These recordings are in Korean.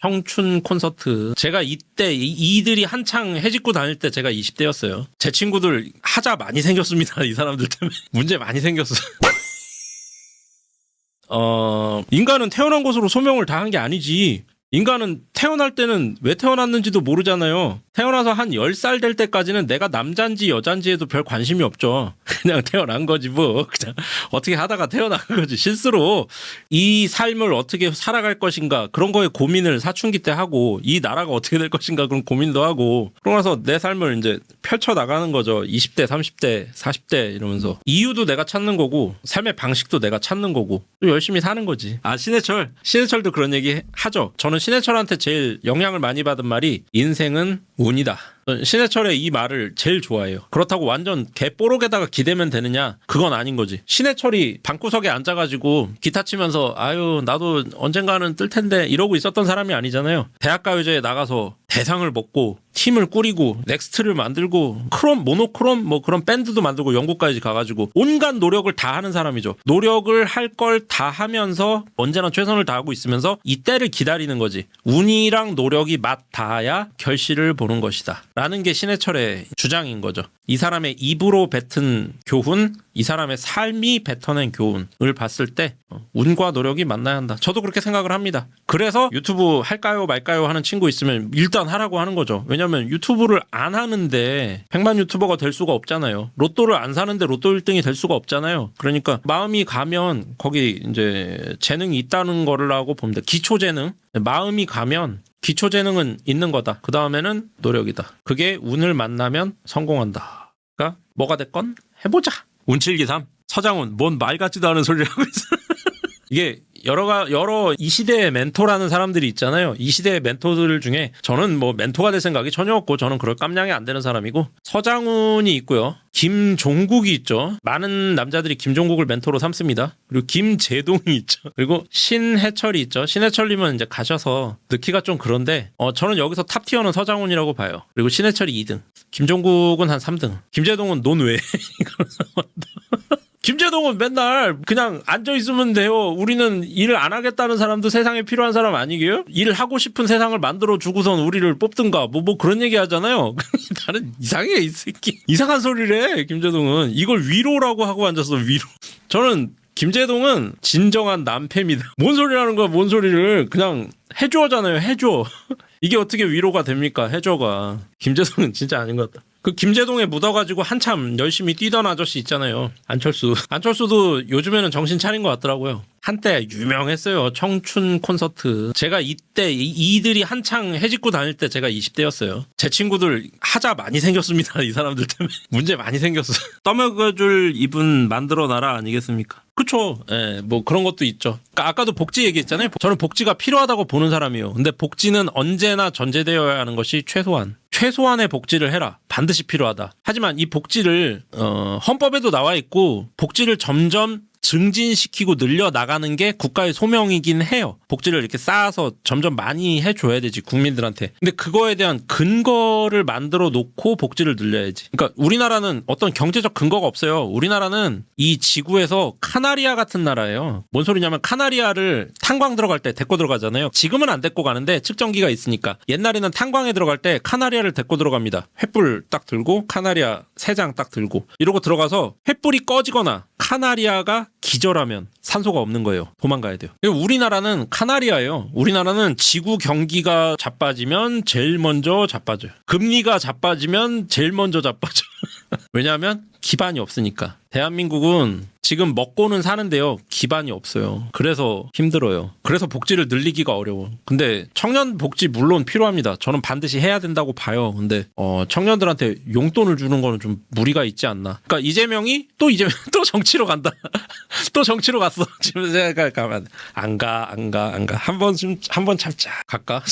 청춘 콘서트. 제가 이때 이들이 한창 해집고 다닐 때 제가 20대였어요. 제 친구들 하자 많이 생겼습니다. 이 사람들 때문에. 문제 많이 생겼어요. 인간은 태어난 곳으로 소명을 다한 게 아니지. 인간은 태어날 때는 왜 태어났는지도 모르잖아요. 태어나서 한 10살 될 때까지는 내가 남잔지 여잔지에도 별 관심이 없죠. 그냥 태어난 거지 뭐. 그냥 어떻게 하다가 태어난 거지. 실수로 이 삶을 어떻게 살아갈 것인가 그런 거에 고민을 사춘기 때 하고 이 나라가 어떻게 될 것인가 그런 고민도 하고 그러고 나서 내 삶을 이제 펼쳐나가는 거죠. 20대, 30대, 40대 이러면서. 이유도 내가 찾는 거고 삶의 방식도 내가 찾는 거고 또 열심히 사는 거지. 신해철도 그런 얘기 하죠. 저는 신해철한테 제일 영향을 많이 받은 말이 인생은 운이다. 신해철의 이 말을 제일 좋아해요. 그렇다고 완전 개뽀록에다가 기대면 되느냐? 그건 아닌 거지. 신해철이 방구석에 앉아가지고 기타 치면서 아유 나도 언젠가는 뜰 텐데 이러고 있었던 사람이 아니잖아요. 대학가요제에 나가서 대상을 먹고 팀을 꾸리고 넥스트를 만들고 모노크롬 뭐 그런 밴드도 만들고 영국까지 가가지고 온갖 노력을 다 하는 사람이죠. 노력을 할 걸 다 하면서 언제나 최선을 다하고 있으면서 이때를 기다리는 거지. 운이랑 노력이 맞닿아야 결실을 보는 것이다. 라는 게 신해철의 주장인 거죠. 이 사람의 입으로 뱉은 교훈, 이 사람의 삶이 뱉어낸 교훈을 봤을 때 운과 노력이 만나야 한다. 저도 그렇게 생각을 합니다. 그래서 유튜브 할까요 말까요 하는 친구 있으면 일단 하라고 하는 거죠. 왜냐면 유튜브를 안 하는데 100만 유튜버가 될 수가 없잖아요. 로또를 안 사는데 로또 1등이 될 수가 없잖아요. 그러니까 마음이 가면 거기 이제 재능이 있다는 거라고 봅니다. 기초재능. 마음이 가면 기초재능은 있는 거다. 그 다음에는 노력이다. 그게 운을 만나면 성공한다. 그러니까 뭐가 됐건 해보자. 운칠기삼. 서장훈 뭔 말 같지도 않은 소리를 하고 있어. 이게 여러 이 시대의 멘토라는 사람들이 있잖아요. 이 시대의 멘토들 중에 저는 뭐 멘토가 될 생각이 전혀 없고 저는 그럴 깜냥이 안 되는 사람이고 서장훈이 있고요. 김종국이 있죠. 많은 남자들이 김종국을 멘토로 삼습니다. 그리고 김재동이 있죠. 그리고 신해철이 있죠. 신해철님은 이제 가셔서 넣기가 좀 그런데 저는 여기서 탑티어는 서장훈이라고 봐요. 그리고 신해철이 2등. 김종국은 한 3등. 김재동은 논외. 김재동은 맨날 그냥 앉아있으면 돼요. 우리는 일을 안 하겠다는 사람도 세상에 필요한 사람 아니게요? 일을 하고 싶은 세상을 만들어주고선 우리를 뽑든가 뭐 그런 얘기 하잖아요. 나는 이상해 이 새끼. 이상한 소리를 해 김재동은. 이걸 위로라고 하고 앉았어 위로. 저는 김재동은 진정한 남패입니다. 뭔 소리라는 거야 뭔 소리를. 그냥 해줘잖아요 해줘. 이게 어떻게 위로가 됩니까 해줘가. 김재동은 진짜 아닌 것 같다. 그 김재동에 묻어가지고 한참 열심히 뛰던 아저씨 있잖아요. 안철수도 요즘에는 정신 차린 것 같더라고요. 한때 유명했어요. 청춘 콘서트. 제가 이때 이들이 한창 해집고 다닐 때 제가 20대였어요. 제 친구들 하자 많이 생겼습니다. 이 사람들 때문에. 문제 많이 생겼어. 떠먹여줄 이분 만들어놔라 아니겠습니까? 그쵸. 예, 뭐 그런 것도 있죠. 그러니까 아까도 복지 얘기했잖아요. 저는 복지가 필요하다고 보는 사람이에요. 근데 복지는 언제나 전제되어야 하는 것이 최소한의 복지를 해라. 반드시 필요하다. 하지만 이 복지를 헌법에도 나와 있고 복지를 점점 증진시키고 늘려나가는 게 국가의 소명이긴 해요. 복지를 이렇게 쌓아서 점점 많이 해줘야 되지 국민들한테. 근데 그거에 대한 근거를 만들어 놓고 복지를 늘려야지. 그러니까 우리나라는 어떤 경제적 근거가 없어요. 우리나라는 이 지구에서 카나리아 같은 나라예요. 뭔 소리냐면 카나리아를 탄광 들어갈 때 데리고 들어가잖아요. 지금은 안 데리고 가는데 측정기가 있으니까. 옛날에는 탄광에 들어갈 때 카나리아를 데리고 들어갑니다. 횃불 딱 들고 카나리아 3장 딱 들고 이러고 들어가서 횃불이 꺼지거나 카나리아가 기절하면 산소가 없는 거예요. 도망가야 돼요. 우리나라는 카나리아예요. 우리나라는 지구 경기가 자빠지면 제일 먼저 자빠져요. 금리가 자빠지면 제일 먼저 자빠져요. 왜냐하면 기반이 없으니까. 대한민국은 지금 먹고는 사는데요. 기반이 없어요. 그래서 힘들어요. 그래서 복지를 늘리기가 어려워. 근데 청년 복지 물론 필요합니다. 저는 반드시 해야 된다고 봐요. 근데 청년들한테 용돈을 주는 거는 좀 무리가 있지 않나. 그러니까 이재명이 또 정치로 간다. 또 정치로 갔어. 지금 제가 가면 안 가. 한 번 참자. 갈까?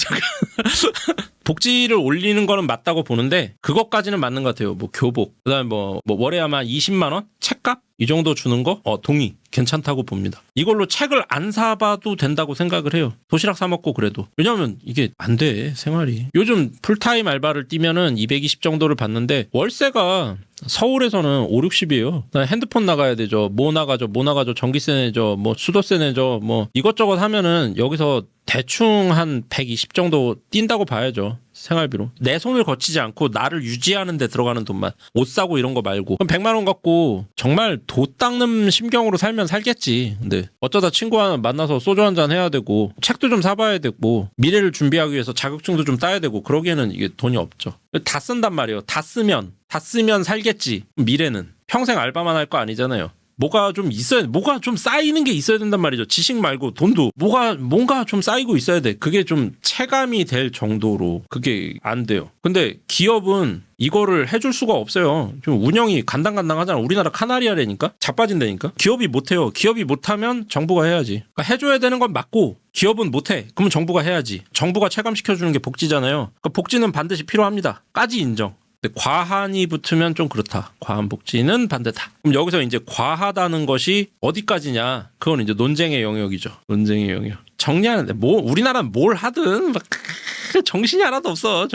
복지를 올리는 거는 맞다고 보는데 그것까지는 맞는 것 같아요. 뭐 교복, 그다음에 뭐 월에 아마 20만 원 책값 이 정도 주는 거? 동의. 괜찮다고 봅니다. 이걸로 책을 안 사봐도 된다고 생각을 해요. 도시락 사 먹고 그래도. 왜냐면 이게 안 돼, 생활이. 요즘 풀타임 알바를 뛰면은 220 정도를 받는데 월세가 서울에서는 5, 60이에요. 핸드폰 나가야 되죠. 뭐 나가죠. 전기세 내죠. 뭐 수도세 내죠. 뭐 이것저것 하면은 여기서 대충 한 120 정도 뛴다고 봐야죠. 생활비로. 내 손을 거치지 않고 나를 유지하는 데 들어가는 돈만. 옷 사고 이런 거 말고. 그럼 100만 원 갖고 정말 도 닦는 심경으로 살면 살겠지. 근데 어쩌다 친구 하나 만나서 소주 한잔 해야 되고 책도 좀 사봐야 되고 미래를 준비하기 위해서 자격증도 좀 따야 되고 그러기에는 이게 돈이 없죠. 다 쓴단 말이에요. 다 쓰면 살겠지. 미래는. 평생 알바만 할 거 아니잖아요. 뭐가 좀 쌓이는 게 있어야 된단 말이죠. 지식 말고 돈도 뭔가 좀 쌓이고 있어야 돼. 그게 좀 체감이 될 정도로 그게 안 돼요. 근데 기업은 이거를 해줄 수가 없어요. 좀 운영이 간당간당하잖아. 우리나라 카나리아라니까? 자빠진다니까? 기업이 못해요. 기업이 못하면 정부가 해야지. 그러니까 해줘야 되는 건 맞고 기업은 못해. 그러면 정부가 해야지. 정부가 체감시켜주는 게 복지잖아요. 그러니까 복지는 반드시 필요합니다. 까지 인정. 근데 과한이 붙으면 좀 그렇다. 과한 복지는 반대다. 그럼 여기서 이제 과하다는 것이 어디까지냐? 그건 이제 논쟁의 영역이죠. 논쟁의 영역. 정리하는데 우리나라는 뭘 하든 막 정신이 하나도 없어.